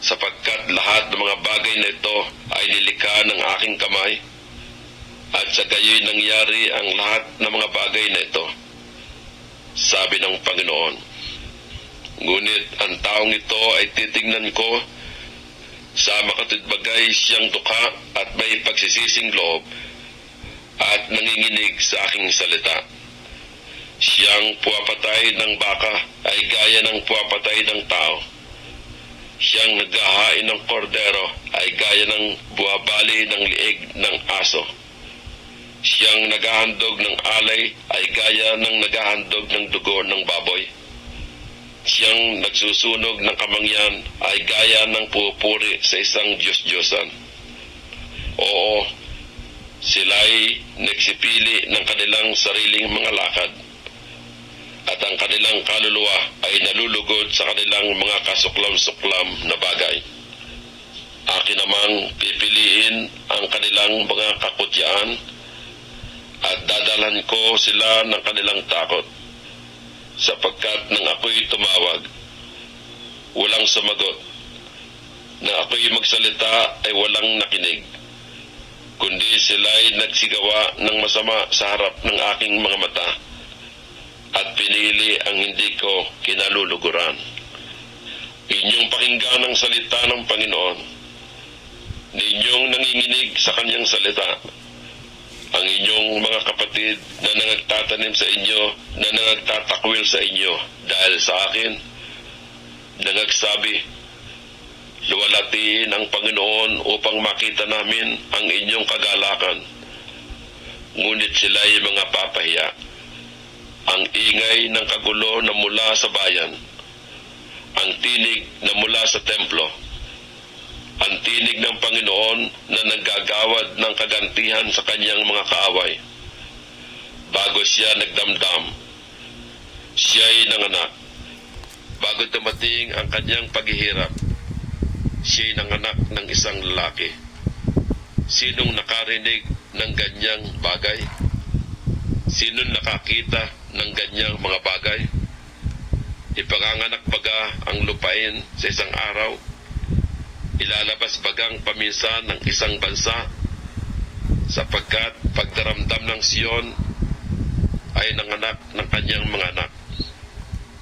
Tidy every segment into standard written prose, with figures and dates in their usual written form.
sapagkat lahat ng mga bagay na ito ay nilikha ng aking kamay, at sa gayoy nangyari ang lahat ng mga bagay na ito, sabi ng Panginoon. Ngunit ang taong ito ay titingnan ko sa makatidbagay siyang dukha at may pagsisising loob at nanginginig sa aking salita. Siyang puwapatay ng baka ay gaya ng puwapatay ng tao. Siyang naghahain ng kordero ay gaya ng buwabali ng liig ng aso. Siyang naghahandog ng alay ay gaya ng naghahandog ng dugo ng baboy. Siyang nagsusunog ng kamangyan ay gaya ng pupuri sa isang Diyos-Diyosan. Oo, sila'y nagsipili ng kanilang sariling mga lakad, at ang kanilang kaluluwa ay nalulugod sa kanilang mga kasuklam-suklam na bagay. Akin namang pipiliin ang kanilang mga kakutyaan, at dadalhan ko sila ng kanilang takot, sapagkat nang ako'y tumawag, walang sumagot. Nang ako'y magsalita ay walang nakinig, kundi sila'y nagsigawa ng masama sa harap ng aking mga mata, at pinili ang hindi ko kinaluluguran. Inyong pakinggan ang salita ng Panginoon. Ninyong nanginginig sa kanyang salita. Ang inyong mga kapatid na nangagtatanim sa inyo, na nangagtatakwil sa inyo dahil sa akin, nangagsabi, luwalatiin ang Panginoon upang makita namin ang inyong kagalakan. Ngunit sila'y mga papahiya. Ang ingay ng kagulo na mula sa bayan, ang tinig na mula sa templo, ang tinig ng Panginoon na naggagawad ng kagantihan sa kanyang mga kaaway. Bago siya nagdamdam, siya'y nanganak. Bago dumating ang kanyang paghihirap, siya'y nanganak ng isang lalaki. Sinong nakarinig ng ganyang bagay? Sinong nakakita ng ganyang mga bagay? Ipanganganak baga ang lupain sa isang araw? Ilalabas bagang paminsan ng isang bansa, sapagkat pagdaramdam ng Siyon ay nanganak ng kanyang mga anak.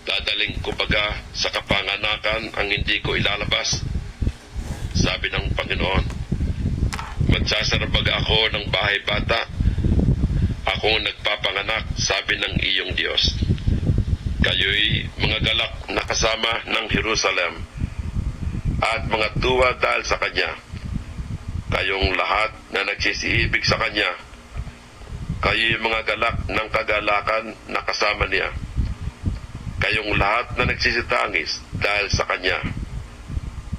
Dadaling ko baga sa kapanganakan ang hindi ko ilalabas, sabi ng Panginoon. Magsasarabaga ako ng bahay bata, akong nagpapanganak, sabi ng iyong Diyos. Kayo'y mga galak na kasama ng Jerusalem, at mga tuwa dahil sa Kanya. Kayong lahat na nagsisiibig sa Kanya, kayo'y mga galak ng kagalakan na kasama niya. Kayong lahat na nagsisitangis dahil sa Kanya,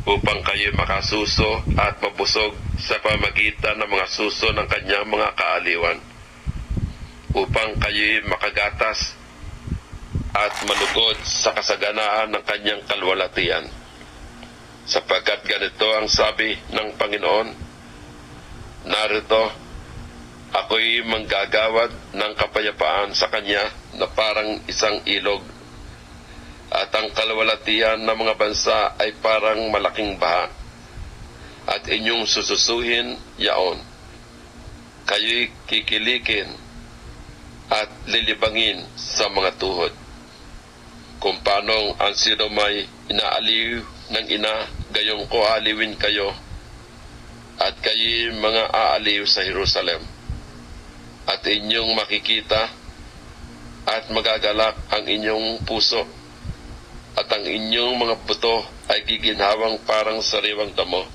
upang kayo'y makasuso at mabusog sa pamagitan ng mga suso ng Kanyang mga kaaliwan, upang kayo'y makagatas at malugod sa kasaganaan ng Kanyang kalwalatian. Sapagkat ganito ang sabi ng Panginoon, narito, ako'y manggagawad ng kapayapaan sa Kanya na parang isang ilog, at ang kalwalatian ng mga bansa ay parang malaking baha, at inyong sususuhin yaon. Kayo'y kikilikin at lilibangin sa mga tuhod. Kung paanong ang sino may inaaliw ng ina, gayong ko aliwin kayo, at kayo'y mga aaliw sa Jerusalem. At inyong makikita at magagalak ang inyong puso, at ang inyong mga buto ay giginhawang parang sariwang damo,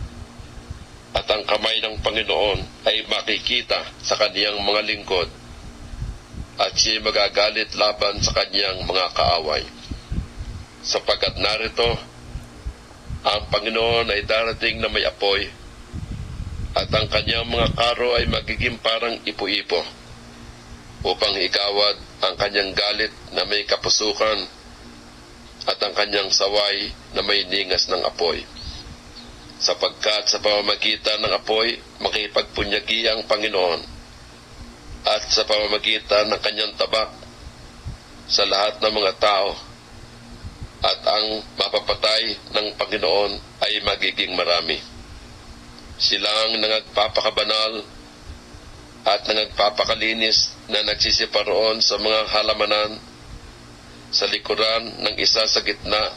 at ang kamay ng Panginoon ay makikita sa kaniyang mga lingkod, at siya'y magagalit laban sa kaniyang mga kaaway. Sapagkat narito, ang Panginoon ay darating na may apoy, at ang kanyang mga karo ay magiging parang ipo-ipo, upang igawad ang kanyang galit na may kapusukan, at ang kanyang saway na may ningas ng apoy. Sapagkat sa pamamagitan ng apoy, makipagpunyagi ang Panginoon, at sa pamamagitan ng kanyang tabak sa lahat ng mga tao, at ang mapapatay ng Panginoon ay magiging marami. Silang nangagpapakabanal at nangagpapakalinis na nagsisiparoon sa mga halamanan sa likuran ng isa sa gitna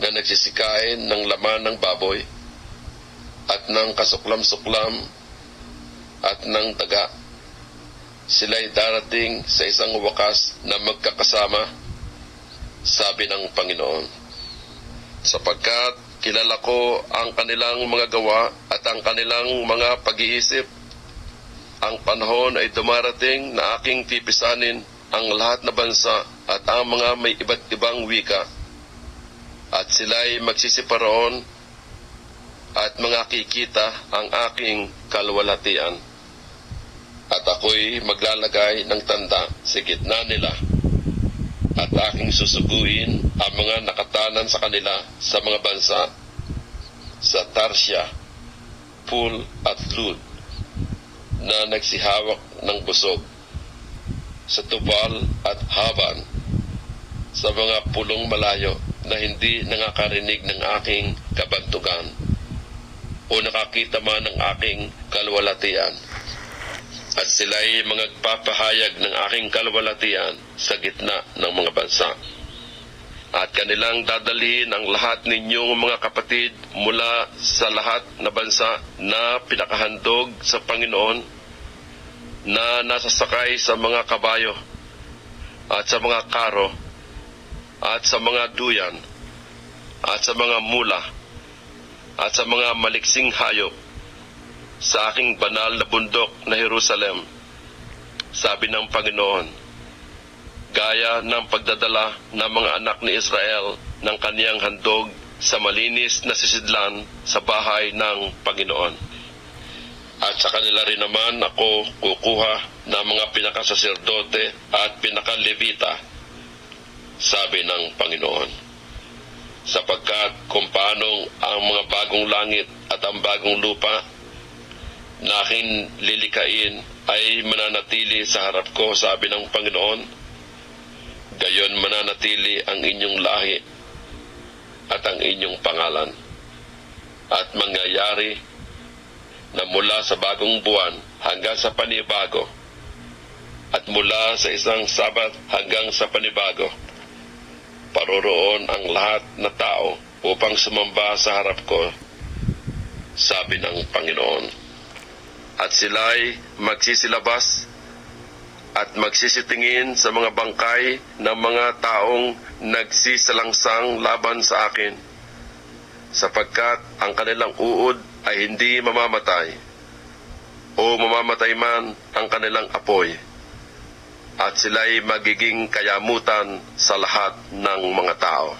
na nagsisikain ng laman ng baboy at ng kasuklam-suklam at ng daga. Sila'y darating sa isang wakas na magkakasama, sabi ng Panginoon. Sapagkat kilala ko ang kanilang mga gawa at ang kanilang mga pag-iisip, ang panahon ay dumarating na aking tipisanin ang lahat na bansa at ang mga may iba't ibang wika, at sila'y magsisiparoon at mga kikita ang aking kalwalhatian. At ako'y maglalagay ng tanda sa gitna nila, at aking susuguin ang mga nakatanan sa kanila sa mga bansa, sa Tarsya, Pul at Lud, na nagsihawak ng busog, sa Tubal at Haban, sa mga pulong malayo na hindi nakakarinig ng aking kabantugan o nakakita man ng aking kalwalhatian. At sila'y magpapahayag ng aking kalwalhatian sa gitna ng mga bansa. At kanilang dadalhin ang lahat ninyong mga kapatid mula sa lahat na bansa na pinakahandog sa Panginoon, na nasasakay sa mga kabayo at sa mga karo at sa mga duyan at sa mga mula at sa mga maliksing hayop sa aking banal na bundok na Jerusalem, sabi ng Panginoon, gaya ng pagdadala ng mga anak ni Israel ng kaniyang handog sa malinis na sisidlan sa bahay ng Panginoon. At sa kanila rin naman ako kukuha ng mga pinakasaserdote at pinakalevita, sabi ng Panginoon. Sapagkat kung paanong ang mga bagong langit at ang bagong lupa na aking lilikain ay mananatili sa harap ko, sabi ng Panginoon, gayon mananatili ang inyong lahi at ang inyong pangalan. At mangyayari na mula sa bagong buwan hanggang sa panibago, at mula sa isang Sabat hanggang sa panibago, paroroon ang lahat na tao upang sumamba sa harap ko, sabi ng Panginoon. At sila'y magsisilabas at magsisitingin sa mga bangkay ng mga taong nagsisalangsang laban sa akin, sapagkat ang kanilang uod ay hindi mamamatay, o mamamatay man ang kanilang apoy, at sila'y magiging kayamutan sa lahat ng mga tao.